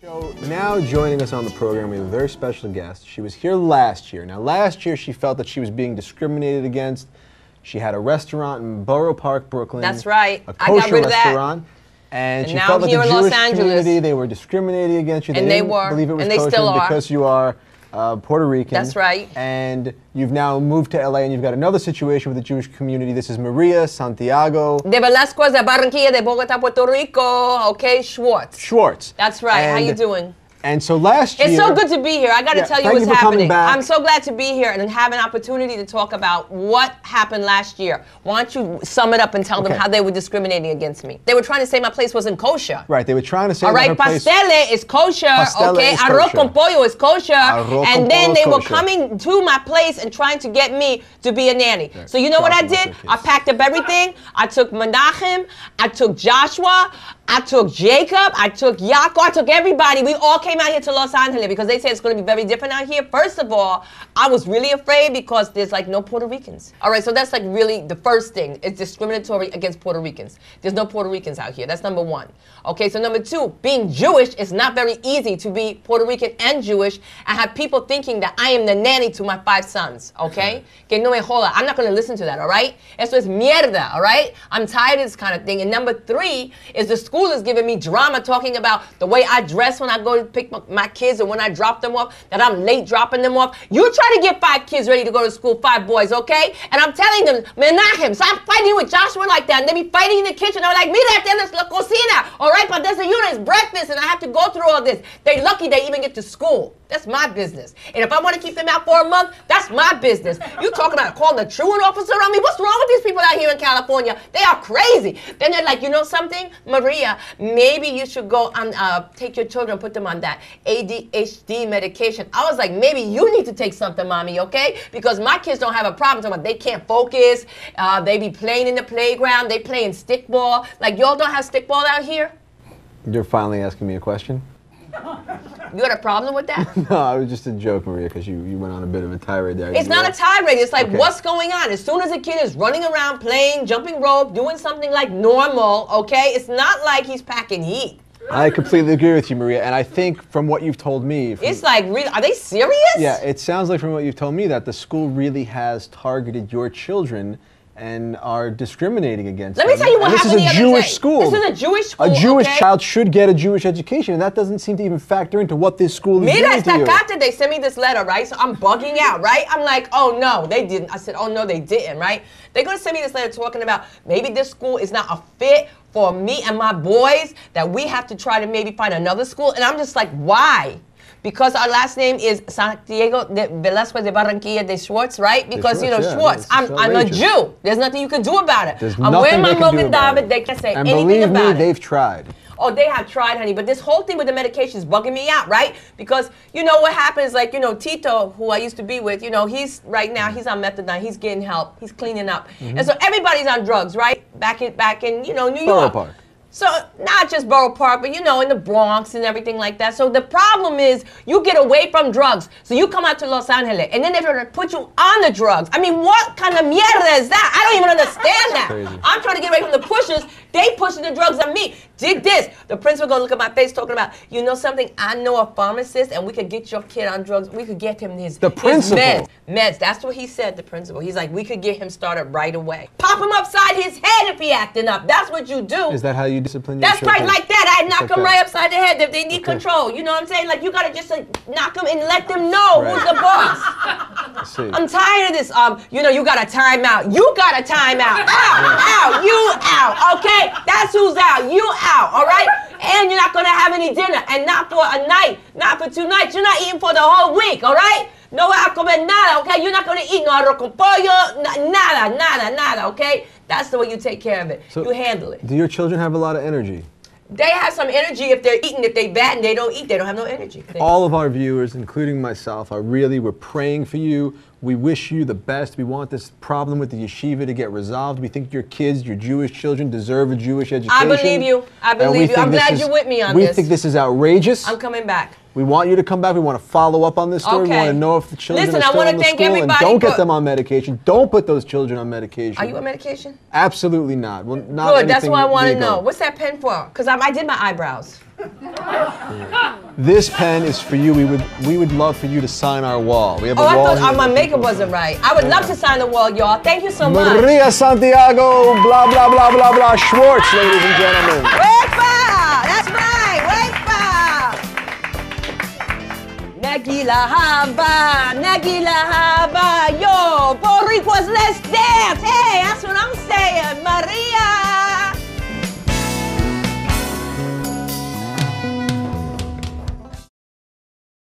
So now joining us on the program, we have a very special guest. She was here last year. Now last year she felt that she was being discriminated against. She had a restaurant in Borough Park, Brooklyn. That's right. A kosher restaurant. And she now felt that here the in Los Jewish Angeles, community, they were discriminating against you. And they didn't were, believe it was and they kosher still are. because you are Puerto Rican. That's right. And you've now moved to LA and you've got another situation with the Jewish community. This is Maria Santiago. De Velasquez, de Barranquilla, de Bogotá, Puerto Rico. Okay, Schwartz. Schwartz. That's right. How you doing? And so last year... It's so good to be here. I got to tell you what's happening. I'm so glad to be here and have an opportunity to talk about what happened last year. Why don't you sum it up and tell them how they were discriminating against me? They were trying to say my place wasn't kosher. Right, they were trying to say that her place... All right, pastele is kosher, okay? Arroz con pollo is kosher. And then they were coming to my place and trying to get me to be a nanny. Right. So you know what I did? I packed up everything. I took Menachem. I took Joshua. I took Jacob, I took Yaakov, I took everybody. We all came out here to Los Angeles because they said it's going to be very different out here. First of all, I was really afraid because there's like no Puerto Ricans. All right, so that's like really the first thing. It's discriminatory against Puerto Ricans. There's no Puerto Ricans out here. That's number one. Okay, so number two, being Jewish is not very easy to be Puerto Rican and Jewish and have people thinking that I am the nanny to my 5 sons, okay? Que no me joda. I'm not going to listen to that, all right? Eso es mierda, all right? I'm tired of this kind of thing. And number three is the school is giving me drama talking about the way I dress when I go to pick my kids and when I drop them off, that I'm late dropping them off. You try to get 5 kids ready to go to school, 5 boys, okay? And I'm telling them, Menachem, stop fighting with Joshua like that. And they be fighting in the kitchen. I'm like, mira, tienes la cocina, all right? But there's it's breakfast and I have to go through all this. They're lucky they even get to school. That's my business. And if I want to keep them out for a month, that's my business. You talking about calling the truant officer on me? What's wrong with these people out here in California? They are crazy. Then they're like, you know something, Maria, maybe you should go and take your children, put them on that ADHD medication. I was like, maybe you need to take something, mommy, okay? Because my kids don't have a problem. They can't focus. They be playing in the playground. They playing stickball. Like, y'all don't have stickball out here? You're finally asking me a question? You got a problem with that? No, it was just a joke, Maria, because you went on a bit of a tirade there. It's not a tirade. It's like, what's going on? As soon as a kid is running around, playing, jumping rope, doing something like normal, okay? It's not like he's packing heat. I completely agree with you, Maria, and I think from what you've told me... It's like, are they serious? Yeah, it sounds like from what you've told me that the school really has targeted your children and are discriminating against them. Let me tell you what happened the other day. This is a Jewish school. This is a Jewish school, A Jewish child should get a Jewish education, and that doesn't seem to even factor into what this school is doing to you. They sent me this letter, right? So I'm bugging out, right? I'm like, oh no, they didn't. I said, oh no, they didn't, right? They're gonna send me this letter talking about maybe this school is not a fit for me and my boys, that we have to try to maybe find another school. And I'm just like, why? Because our last name is Santiago de Velasquez de Barranquilla de Schwartz, right? Because, you know, Schwartz, I'm a Jew. There's nothing you can do about it. I'm wearing my Mogen David. They can't say anything about it. And believe me, they've tried. Oh, they have tried, honey. But this whole thing with the medication is bugging me out, right? Because, you know, what happens, like, you know, Tito, who I used to be with, you know, he's right now, he's on methadone. He's getting help. He's cleaning up. And so everybody's on drugs, right? Back in, you know, New York. Park. So not just Borough Park, but, you know, in the Bronx and everything like that. So the problem is you get away from drugs. So you come out to Los Angeles and then they're going to put you on the drugs. I mean, what kind of mierda is that? I don't even understand that. Crazy. I'm trying to get away from the pushers. They pushing the drugs on me. Did this. The principal going to look at my face talking about, you know something? I know a pharmacist and we could get your kid on drugs. We could get him his meds. Meds. That's what he said, the principal. He's like, we could get him started right away. Pop him upside his head if he acting up. That's what you do. Is that how you discipline your children? That's right, like that. I knock them right upside the head if they need control. You know what I'm saying? Like, you got to just knock them and let them know who's the boss. I'm tired of this. You know, you got a timeout. You got a timeout. Out. You out. Okay? That's who's out. You out. All right? And you're not going to have any dinner. And not for a night. Not for 2 nights. You're not eating for the whole week. All right? No vas a comer nada, okay? You're not going to eat no arroz con pollo. Nada, okay? That's the way you take care of it. So you handle it. Do your children have a lot of energy? They have some energy if they're eating. If they bad and they don't eat, they don't have no energy. All of our viewers, including myself, we're praying for you. We wish you the best. We want this problem with the yeshiva to get resolved. We think your kids, your Jewish children, deserve a Jewish education. I believe you. I believe you. I'm glad you're with me on this. We think this is outrageous. I'm coming back. We want you to come back. We want to follow up on this story. Okay. We want to know if the children Listen, are still in the school, and don't get them on medication. Don't put those children on medication. Are you on medication? Absolutely not. Well, not good. That's what I want to legal. know. What's that pen for? Because I did my eyebrows. This pen is for you. We would love for you to sign our wall. We have a wall. I thought my makeup wasn't right. I would love to sign the wall, y'all. Thank you so much. Maria Santiago, blah, blah, blah, blah, blah, Schwartz, ladies and gentlemen. That's right. Nagila haba, yo, Puerto Ricans, let's dance. Hey, that's what I'm saying.